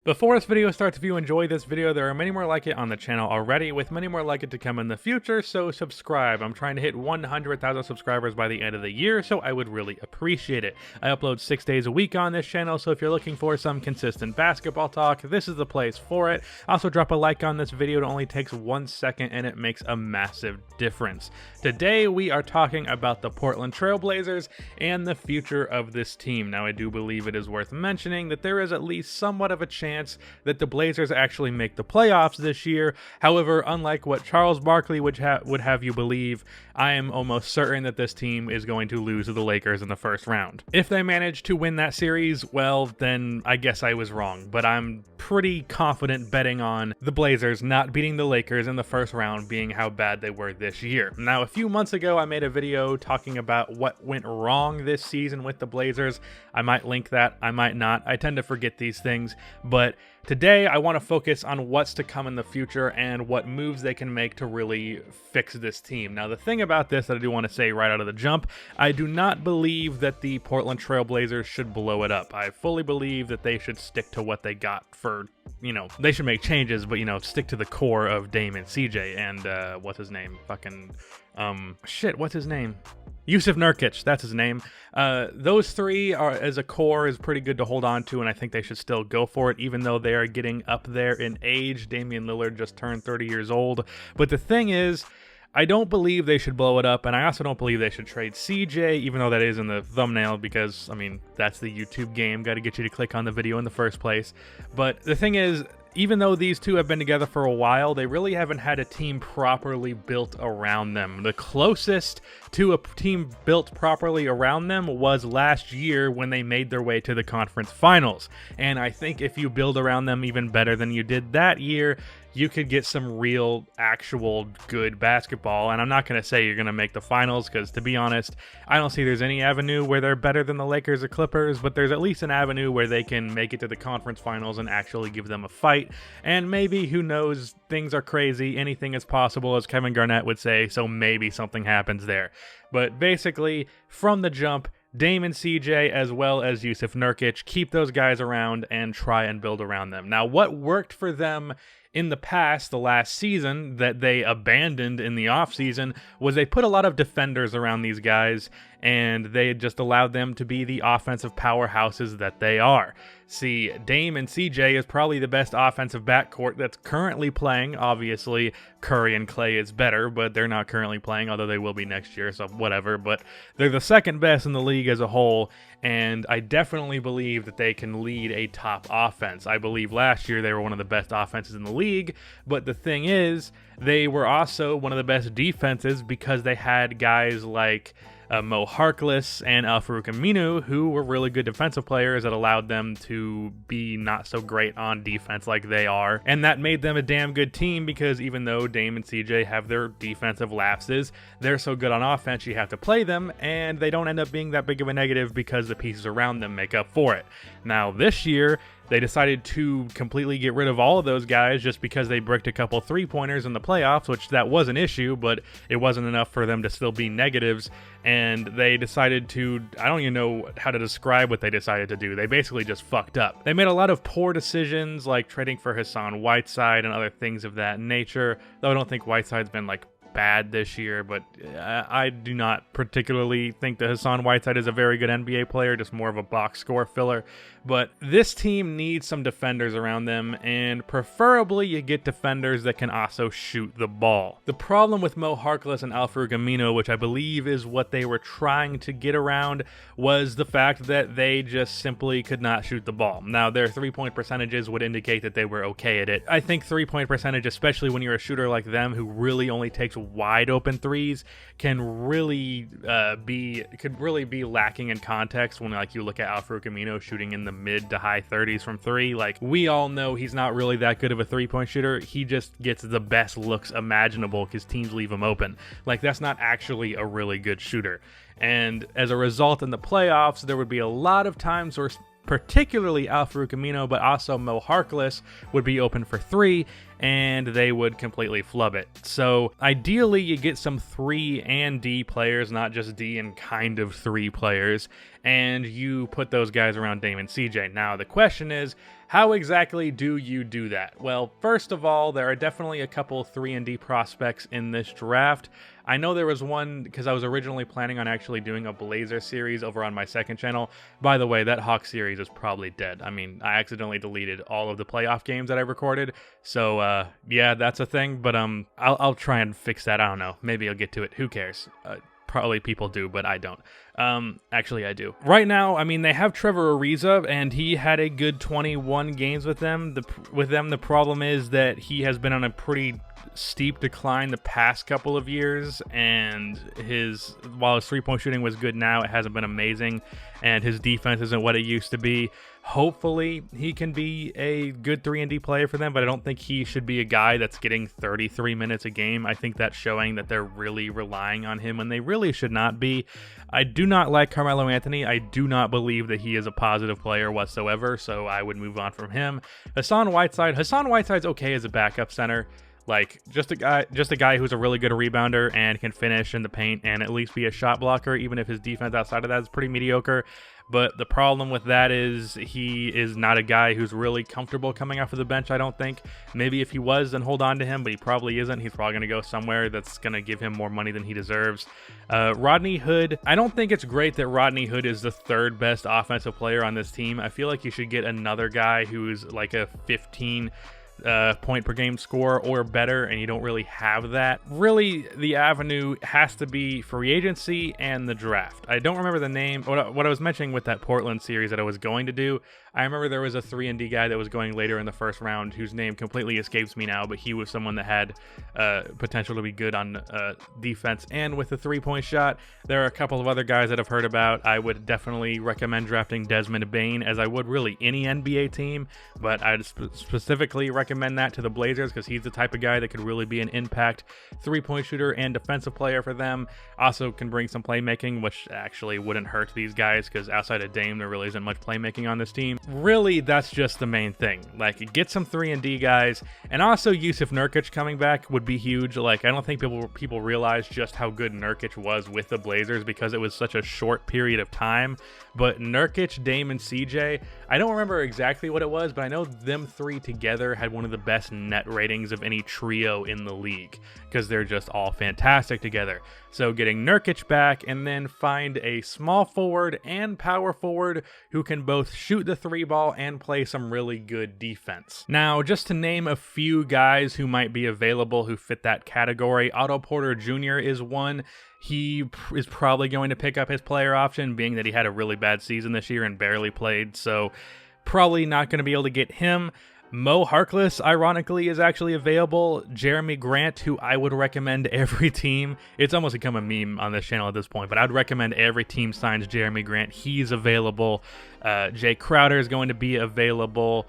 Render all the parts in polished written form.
Before this video starts, if you enjoyed this video, there are many more like it on the channel already, with many more like it to come in the future, so subscribe. I'm trying to hit 100,000 subscribers by the end of the year, so I would really appreciate it. I upload 6 days a week on this channel, so if you're looking for some consistent basketball talk, this is the place for it. Also, drop a like on this video. It only takes 1 second, and it makes a massive difference. Today, we are talking about the Portland Trailblazers and the future of this team. Now, I do believe it is worth mentioning that there is at least somewhat of a chance that the Blazers actually make the playoffs this year. However, unlike what Charles Barkley would have you believe, I am almost certain that this team is going to lose to the Lakers in the first round. If they manage to win that series, well, then I guess I was wrong, but I'm pretty confident betting on the Blazers not beating the Lakers in the first round, being how bad they were this year. Now, a few months ago, I made a video talking about what went wrong this season with the Blazers. I might link that, I might not. I tend to forget these things, but today I want to focus on what's to come in the future and what moves they can make to really fix this team. Now, the thing about this that I do want to say right out of the jump, I do not believe that the Portland Trailblazers should blow it up. I fully believe that they should stick to what they got for, they should make changes, but, stick to the core of Dame and CJ and, what's his name? What's his name? Jusuf Nurkic, that's his name. Those three are, as a core, is pretty good to hold on to, and I think they should still go for it, even though they are getting up there in age. Damian Lillard just turned 30 years old. But the thing is, I don't believe they should blow it up, and I also don't believe they should trade CJ, even though that is in the thumbnail, because, that's the YouTube game. Got to get you to click on the video in the first place. But the thing is, even though these two have been together for a while, they really haven't had a team properly built around them. The closest to a team built properly around them was last year when they made their way to the conference finals. And I think if you build around them even better than you did that year, you could get some real, actual good basketball. And I'm not going to say you're going to make the finals, because to be honest, I don't see there's any avenue where they're better than the Lakers or Clippers, but there's at least an avenue where they can make it to the conference finals and actually give them a fight. And maybe, who knows, things are crazy, anything is possible, as Kevin Garnett would say, so maybe something happens there. But basically, from the jump, Dame and CJ, as well as Jusuf Nurkic, keep those guys around and try and build around them. Now, what worked for them in the past, the last season, that they abandoned in the offseason, was they put a lot of defenders around these guys, and they just allowed them to be the offensive powerhouses that they are. See, Dame and CJ is probably the best offensive backcourt that's currently playing. Obviously, Curry and Clay is better, but they're not currently playing, although they will be next year, so whatever. But they're the second best in the league as a whole, and I definitely believe that they can lead a top offense. I believe last year they were one of the best offenses in the league, but the thing is, they were also one of the best defenses because they had guys like Mo Harkless and Al-Farouq Aminu, who were really good defensive players that allowed them to be not so great on defense like they are. And that made them a damn good team, because even though Dame and CJ have their defensive lapses, they're so good on offense you have to play them, and they don't end up being that big of a negative because the pieces around them make up for it. Now, this year, they decided to completely get rid of all of those guys just because they bricked a couple three-pointers in the playoffs, which that was an issue, but it wasn't enough for them to still be negatives. And they decided to, I don't even know how to describe what they decided to do. They basically just fucked up. They made a lot of poor decisions, like trading for Hassan Whiteside and other things of that nature, though I don't think Whiteside's been bad this year, but I do not particularly think that Hassan Whiteside is a very good NBA player, just more of a box score filler. But this team needs some defenders around them, and preferably you get defenders that can also shoot the ball. The problem with Mo Harkless and Al-Farouq Aminu, which I believe is what they were trying to get around, was the fact that they just simply could not shoot the ball. Now, their three-point percentages would indicate that they were okay at it. I think three-point percentage, especially when you're a shooter like them who really only takes wide open threes, can really be lacking in context when you look at Al-Farouq Aminu shooting in the mid to high 30s from three. We all know he's not really that good of a three-point shooter. He just gets the best looks imaginable because teams leave him open. That's not actually a really good shooter. And as a result, in the playoffs, there would be a lot of times where particularly Al-Farouq Aminu, but also Mo Harkless would be open for three, and they would completely flub it. So ideally, you get some 3 and D players, not just D and kind of 3 players, and you put those guys around Dame and CJ. Now, the question is, How exactly do you do that? Well, first of all, there are definitely a couple 3-and-D prospects in this draft. I know there was one because I was originally planning on actually doing a Blazer series over on my second channel. By the way, that Hawk series is probably dead. I mean, I accidentally deleted all of the playoff games that I recorded. So, yeah, that's a thing. But I'll try and fix that. I don't know. Maybe I'll get to it. Who cares? Probably people do, but I don't. Actually, I do. Right now, I mean, they have Trevor Ariza, and he had a good 21 games with them. The problem is that he has been on a pretty steep decline the past couple of years, and while his three-point shooting was good now, it hasn't been amazing, and his defense isn't what it used to be. Hopefully, he can be a good 3-and-D player for them, but I don't think he should be a guy that's getting 33 minutes a game. I think that's showing that they're really relying on him when they really should not be. I do not like Carmelo Anthony. I do not believe that he is a positive player whatsoever, so I would move on from him. Hassan Whiteside's okay as a backup center. Like, just a guy who's a really good rebounder and can finish in the paint and at least be a shot blocker, even if his defense outside of that is pretty mediocre. But the problem with that is he is not a guy who's really comfortable coming off of the bench, I don't think. Maybe if he was, then hold on to him, but he probably isn't. He's probably going to go somewhere that's going to give him more money than he deserves. Rodney Hood, I don't think it's great that Rodney Hood is the third best offensive player on this team. I feel like you should get another guy who's like a 15 point per game score or better, and you don't really have that. Really, the avenue has to be free agency and the draft. I don't remember the name. What I was mentioning with that Portland series that I was going to do, I remember there was a 3-and-D guy that was going later in the first round whose name completely escapes me now, but he was someone that had potential to be good on defense and with the three-point shot. There are a couple of other guys that I've heard about. I would definitely recommend drafting Desmond Bane, as I would really any NBA team, but I'd specifically recommend that to the Blazers because he's the type of guy that could really be an impact three-point shooter and defensive player for them. Also can bring some playmaking, which actually wouldn't hurt these guys because outside of Dame, there really isn't much playmaking on this team. Really, that's just the main thing. Like, get some 3-and-D guys, and also Yusuf Nurkic coming back would be huge. Like, I don't think people realize just how good Nurkic was with the Blazers because it was such a short period of time. But Nurkic, Dame, and CJ, I don't remember exactly what it was, but I know them three together had one of the best net ratings of any trio in the league because they're just all fantastic together. So getting Nurkic back and then find a small forward and power forward who can both shoot the three ball and play some really good defense. Now, just to name a few guys who might be available who fit that category, Otto Porter Jr. is one. He is probably going to pick up his player option, being that he had a really bad season this year and barely played, so probably not going to be able to get him. Mo Harkless, ironically, is actually available. Jeremy Grant, who I would recommend every team. It's almost become a meme on this channel at this point, but I'd recommend every team signs Jeremy Grant. He's available. Jay Crowder is going to be available.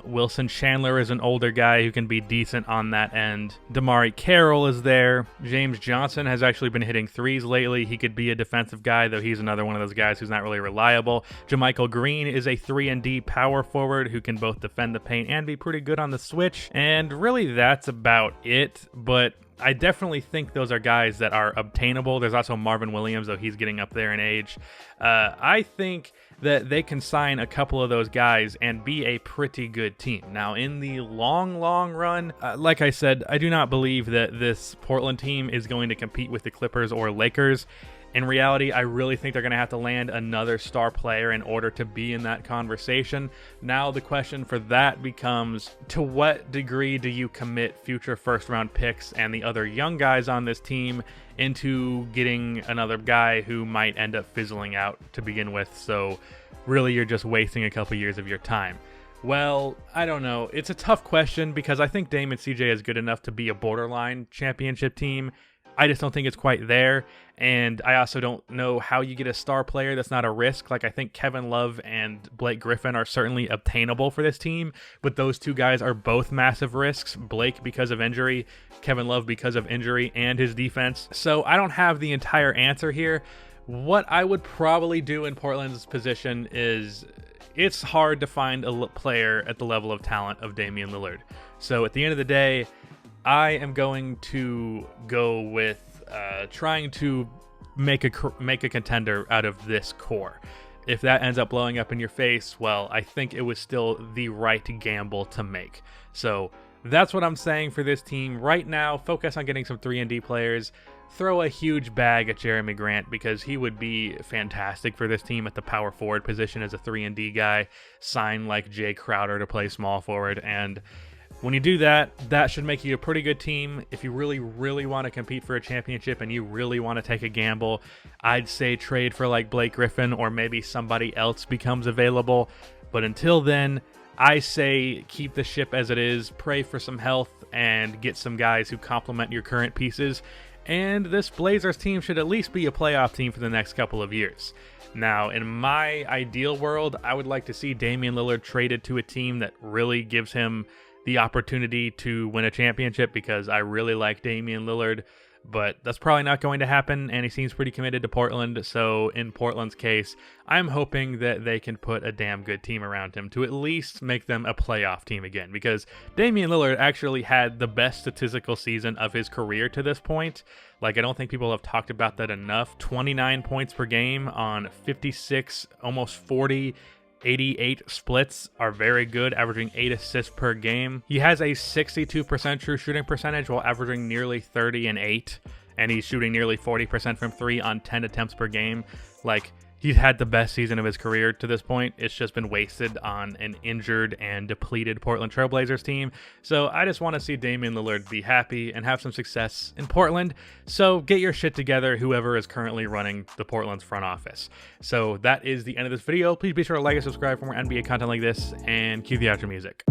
Wilson Chandler is an older guy who can be decent on that end. Damari Carroll is there. James Johnson has actually been hitting threes lately. He could be a defensive guy, though he's another one of those guys who's not really reliable. JaMychal Green is a 3-and-D power forward who can both defend the paint and be pretty good on the switch. And really, that's about it. But I definitely think those are guys that are obtainable. There's also Marvin Williams, though he's getting up there in age. I think that they can sign a couple of those guys and be a pretty good team. Now, in the long run, like I said, I do not believe that this Portland team is going to compete with the Clippers or Lakers. In reality, I really think they're going to have to land another star player in order to be in that conversation. Now, the question for that becomes, to what degree do you commit future first-round picks and the other young guys on this team into getting another guy who might end up fizzling out to begin with? So really, you're just wasting a couple years of your time. Well, I don't know. It's a tough question because I think Dame and CJ is good enough to be a borderline championship team. I just don't think it's quite there, and I also don't know how you get a star player that's not a risk. Like, I think Kevin Love and Blake Griffin are certainly obtainable for this team, but those two guys are both massive risks. Blake because of injury, Kevin Love because of injury and his defense. So I don't have the entire answer here. What I would probably do in Portland's position is, it's hard to find a player at the level of talent of Damian Lillard. So at the end of the day, I am going to go with trying to make a contender out of this core. if that ends up blowing up in your face, well, I think it was still the right gamble to make. So that's what I'm saying for this team right now. Focus on getting some 3-and-D players. Throw a huge bag at Jeremy Grant because he would be fantastic for this team at the power forward position as a 3-and-D guy. Sign like Jay Crowder to play small forward, and when you do that, that should make you a pretty good team. If you really, really want to compete for a championship and you really want to take a gamble, I'd say trade for like Blake Griffin, or maybe somebody else becomes available. But until then, I say keep the ship as it is, pray for some health, and get some guys who complement your current pieces. And this Blazers team should at least be a playoff team for the next couple of years. Now, in my ideal world, I would like to see Damian Lillard traded to a team that really gives him the opportunity to win a championship, because I really like Damian Lillard, but that's probably not going to happen, and he seems pretty committed to Portland. So in Portland's case, I'm hoping that they can put a damn good team around him to at least make them a playoff team again, because Damian Lillard actually had the best statistical season of his career to this point. Like, I don't think people have talked about that enough. 29 points per game on 56, almost 40 88 splits are very good, averaging 8 assists per game. He has a 62% true shooting percentage while averaging nearly 30 and 8, and he's shooting nearly 40% from 3 on 10 attempts per game. Like, he's had the best season of his career to this point. It's just been wasted on an injured and depleted Portland Trailblazers team. So I just want to see Damian Lillard be happy and have some success in Portland. So get your shit together, whoever is currently running the Portland's front office. So that is the end of this video. Please be sure to like and subscribe for more NBA content like this, and cue the outro music.